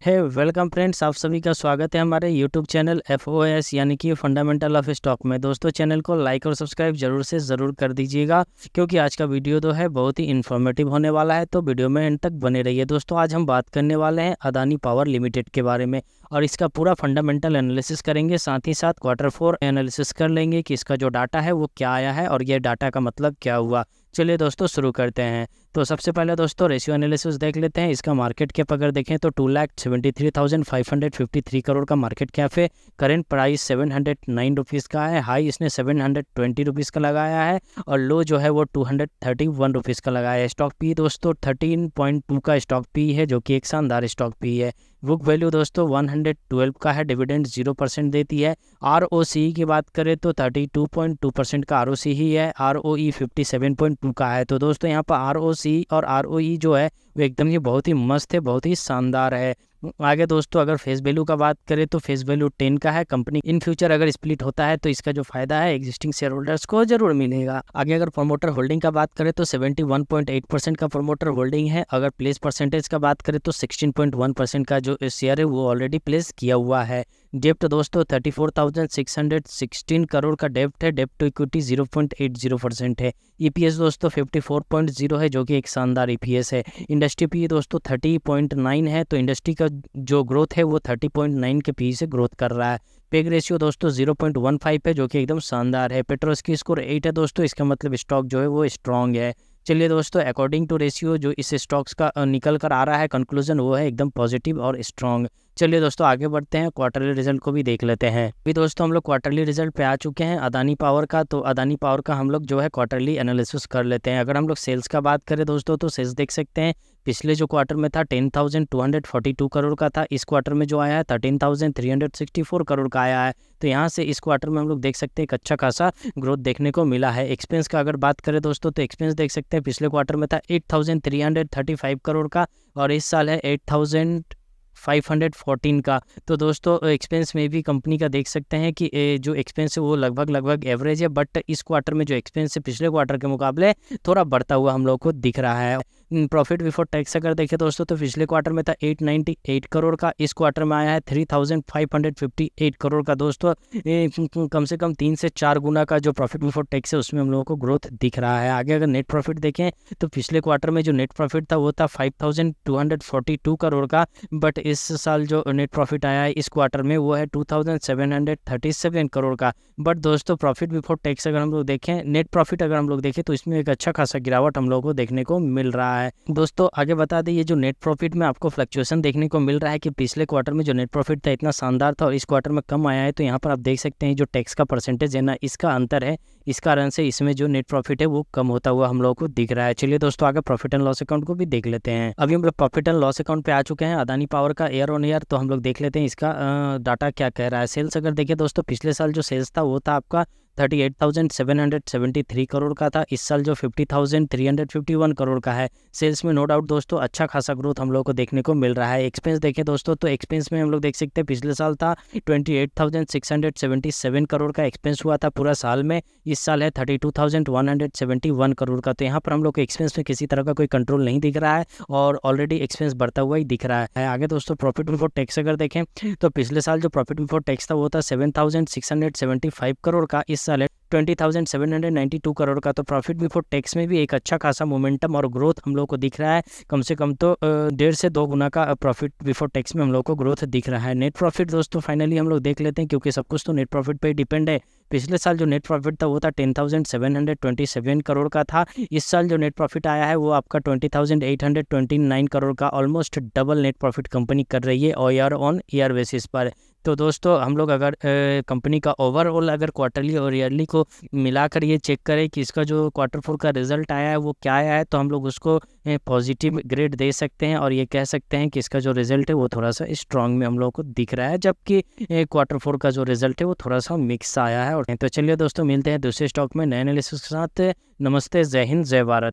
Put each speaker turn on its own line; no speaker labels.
है welcome friends, आप सभी का स्वागत है हमारे यूट्यूब चैनल FOS यानी कि फंडामेंटल ऑफ स्टॉक में। दोस्तों, चैनल को लाइक और सब्सक्राइब ज़रूर कर दीजिएगा, क्योंकि आज का वीडियो तो है बहुत ही इन्फॉर्मेटिव होने वाला है। तो वीडियो में एंड तक बने रहिए। दोस्तों, आज हम बात करने वाले हैं अदानी पावर लिमिटेड के बारे में और इसका पूरा फंडामेंटल एनालिसिस करेंगे। साथ ही साथ Q4 एनालिसिस कर लेंगे कि इसका जो डाटा है वो क्या आया है और ये डाटा का मतलब क्या हुआ। चलिए दोस्तों, शुरू करते हैं। तो सबसे पहले दोस्तों रेशियो एनालिसिस देख लेते हैं। इसका मार्केट कैप अगर देखें तो 2,73,553 करोड़ का मार्केट कैप है। करेंट प्राइस 709 रुपीज़ का है। हाई इसने 720 रुपीज़ का लगाया है और लो जो है वो 231 रुपीज़ का लगाया है। स्टॉक पी दोस्तों 13.2 का स्टॉक पी है, जो कि एक शानदार स्टॉक पी है। बुक वैल्यू दोस्तों 112 का है। डिविडेंड 0% देती है। ROCE की बात करें तो 32.2% का ROCE ही है। ROE 57.2 का है। तो दोस्तों यहाँ पर ROCE और ROE जो है वो एकदम ही बहुत ही मस्त है, बहुत ही शानदार है। आगे दोस्तों अगर फेस वैल्यू का बात करें तो फेस वैल्यू 10 का है। कंपनी इन फ्यूचर अगर स्प्लिट होता है तो इसका जो फायदा है एग्जिस्टिंग शेयर होल्डर्स को जरूर मिलेगा। आगे अगर प्रमोटर होल्डिंग का बात करें तो 71.8% का प्रमोटर होल्डिंग है। अगर प्लेस परसेंटेज का बात करें तो 16.1% का जो शेयर है वो ऑलरेडी प्लेस किया हुआ है। डेप्ट दोस्तों 34,616 करोड़ का डेप्ट है। डेप्ट टू इक्विटी 0.80% है। EPS दोस्तों 54.0 है, जो कि एक शानदार EPS है। इंडस्ट्री पी दोस्तों 30.9 है। तो इंडस्ट्री का जो ग्रोथ है वो 30.9 के पी से ग्रोथ कर रहा है। पेग रेशियो दोस्तों 0.15 है, जो कि एकदम शानदार है। पेट्रोस की स्कोर 8 है दोस्तों। इसका मतलब स्टॉक जो है वो स्ट्रांग है। चलिए दोस्तों, अकॉर्डिंग टू रेशियो जो इस स्टॉक्स का निकल कर आ रहा है कंक्लूजन वो है एकदम पॉजिटिव और स्ट्रांग। चलिए दोस्तों आगे बढ़ते हैं, क्वार्टरली रिजल्ट को भी देख लेते हैं। अभी दोस्तों हम लोग क्वार्टरली रिजल्ट पे आ चुके हैं अदानी पावर का। तो अदानी पावर का हम लोग जो है क्वार्टरली एनालिसिस कर लेते हैं। अगर हम लोग सेल्स का बात करें दोस्तों तो सेल्स देख सकते हैं पिछले जो क्वार्टर में था 10,242 करोड़ का था। इस क्वार्टर में जो आया है 13,364 करोड़ का आया है। तो यहाँ से इस क्वार्टर में हम लोग देख सकते हैं एक अच्छा खासा ग्रोथ देखने को मिला है। एक्सपेंस का अगर बात करें दोस्तों तो एक्सपेंस देख सकते हैं पिछले क्वार्टर में था 8,335 करोड़ का और इस साल है 8,514 का। तो दोस्तों एक्सपेंस में भी कंपनी का देख सकते हैं कि जो एक्सपेंस है वो लगभग एवरेज है, बट इस क्वार्टर में जो एक्सपेंस है पिछले क्वार्टर के मुकाबले थोड़ा बढ़ता हुआ हम लोग को दिख रहा है। प्रॉफिट बिफोर टैक्स अगर देखें दोस्तों तो पिछले क्वार्टर में था 898 करोड़ का। इस क्वार्टर में आया है 3,558 करोड़ का। दोस्तों कम से कम 3 से 4 गुना का जो प्रॉफिट बिफोर टैक्स है उसमें हम लोगों को ग्रोथ दिख रहा है। आगे अगर नेट प्रॉफिट देखें तो पिछले क्वार्टर में जो नेट प्रॉफिट था वो था 5,242 करोड़ का, बट इस साल जो नेट प्रॉफिट आया है इस क्वार्टर में वो है 2,737 करोड़ का। बट दोस्तों प्रॉफिट बिफोर टैक्स अगर हम लोग देखें, नेट प्रॉफिट अगर हम लोग देखें तो इसमें एक अच्छा खासा गिरावट हम लोगों को देखने को मिल रहा है। दोस्तों आगे बता दें, ये जो नेट प्रॉफिट में आपको फ्लक्चुएशन देखने को मिल रहा है कि पिछले क्वार्टर में जो नेट प्रॉफिट था इतना शानदार था और इस क्वार्टर में कम आया है। तो यहाँ पर आप देख सकते हैं जो टैक्स का परसेंटेज है ना, इसका अंतर है। इस कारण से इसमें जो नेट प्रॉफिट है वो कम होता हुआ हम लोगों को दिख रहा है। चलिए दोस्तों आगे प्रॉफिट एंड लॉस अकाउंट को भी देख लेते हैं। अभी हम लोग प्रॉफिट एंड लॉस अकाउंट पे आ चुके हैं अदानी पावर का ईयर ऑन ईयर। तो हम लोग देख लेते हैं इसका डाटा क्या कह रहा है। सेल्स अगर देखें दोस्तों पिछले साल जो सेल्स था वो था आपका 38,773 करोड़ का था। इस साल जो 50,351 करोड़ का है। सेल्स में नो डाउट दोस्तों अच्छा खासा ग्रोथ हम लोग को देखने को मिल रहा है। एक्सपेंस देखें दोस्तों तो एक्सपेंस में हम लोग देख सकते हैं पिछले साल था 28,677 करोड़ का एक्सपेंस हुआ था पूरा साल में। इस साल है 32,171 करोड़ का। तो यहाँ पर हम लोग को एक्सपेंस में किसी तरह का कोई कंट्रोल नहीं दिख रहा है और ऑलरेडी एक्सपेंस बढ़ता हुआ ही दिख रहा है। आगे दोस्तों प्रॉफिट बिफोर टैक्स अगर देखें तो पिछले साल जो प्रॉफिट बिफोर टैक्स था वो था 7,675 करोड़ का। इस साल है 20,792 करोड़ का। तो प्रॉफिट बिफोर टैक्स में भी एक अच्छा खासा मोमेंटम और ग्रोथ हम लोग को दिख रहा है। कम से कम तो 1.5 से 2 गुना का प्रॉफिट बिफोर टैक्स में हम लोग को ग्रोथ दिख रहा है। नेट प्रॉफिट दोस्तों फाइनली हम लोग देख लेते हैं, क्योंकि सब कुछ तो नेट प्रॉफिट पे ही डिपेंड है। पिछले साल जो नेट प्रॉफिट था वो था 10,727 करोड़ का था। इस साल जो नेट प्रॉफिट आया है वो आपका 20,829 करोड़ का। Almost double net profit company कर रही है ईयर ऑन ईयर बेसिस पर। तो दोस्तों हम लोग अगर कंपनी का ओवरऑल अगर क्वार्टरली और ईयरली को मिलाकर ये चेक करें कि इसका जो Q4 का रिजल्ट आया है वो क्या आया है, तो हम लोग उसको पॉजिटिव ग्रेड दे सकते हैं और ये कह सकते हैं कि इसका जो रिजल्ट है वो थोड़ा सा स्ट्रांग में हम लोग को दिख रहा है, जबकि Q4 का जो रिजल्ट है वो थोड़ा सा मिक्स आया है। और तो चलिए दोस्तों मिलते हैं दूसरे स्टॉक में नए एनालिसिस के साथ। नमस्ते, जय हिंद, जय भारत।